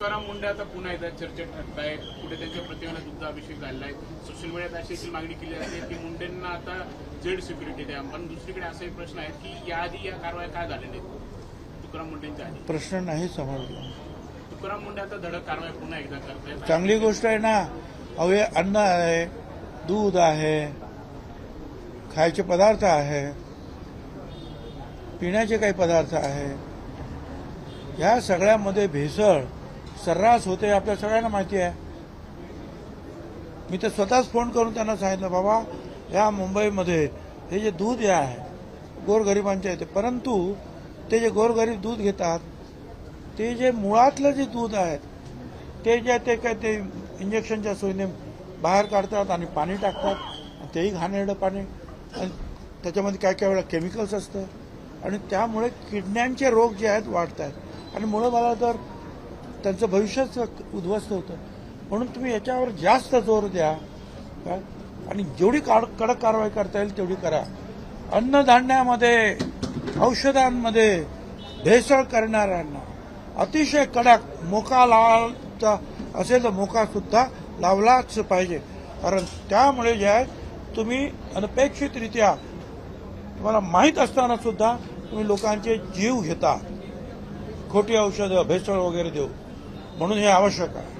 तुकाराम मुंडे आता पुन्हा एकदा चर्चेत ठरतायत. कुठे त्यांच्या प्रतिमेला दुग्धाभिषेक झालेला आहे. सोशल मीडियात अशी देखील मागणी केली जाते की मुंडेंना आता जेड सिक्युरिटी द्या. पण दुसरीकडे असा एक प्रश्न आहे की याआधी या कारवाया काय झाल्या नाहीत तुकाराम मुंडेंच्या आधी? प्रश्न नाही समजला. तुकाराम मुंडे आता धडक कारवाया पुन्हा एकदा करतायत. चांगली गोष्ट आहे ना. अवे अन्न आहे, दूध आहे, खायचे पदार्थ आहे, पिण्याचे काही पदार्थ आहे, या सगळ्यामध्ये भेसळ सर्रास होते आपल्या सगळ्यांना माहिती आहे. मी तर स्वतःच फोन करून त्यांना सांगितलं, बाबा या मुंबईमध्ये हे जे दूध आहे गोरगरिबांचे येते, परंतु ते जे गोरगरीब दूध घेतात ते जे मुळातलं जे दूध आहे ते जे ते काय ते इंजेक्शनच्या सोयीने बाहेर काढतात आणि पाणी टाकतात, तेही घाणेरडं पाणी, आणि त्याच्यामध्ये काय काय वेळा केमिकल्स असतं आणि त्यामुळे किडण्यांचे रोग जे आहेत वाढत आहेत आणि मुळे मला तर त्यांचं भविष्यच उद्ध्वस्त होतं. म्हणून तुम्ही याच्यावर जास्त जोर द्या काय, आणि जेवढी कडक कारवाई करता येईल तेवढी करा. अन्नधान्यामध्ये औषधांमध्ये भेसळ करणाऱ्यांना अतिशय कडक मोका लावायचा असेल तर मोका सुद्धा लावलाच पाहिजे. कारण त्यामुळे जे आहे तुम्ही अनपेक्षितरित्या तुम्हाला माहीत असताना सुद्धा तुम्ही लोकांचे जीव घेता, खोटी औषधं भेसळ वगैरे देऊ. म्हणून हे आवश्यक आहे.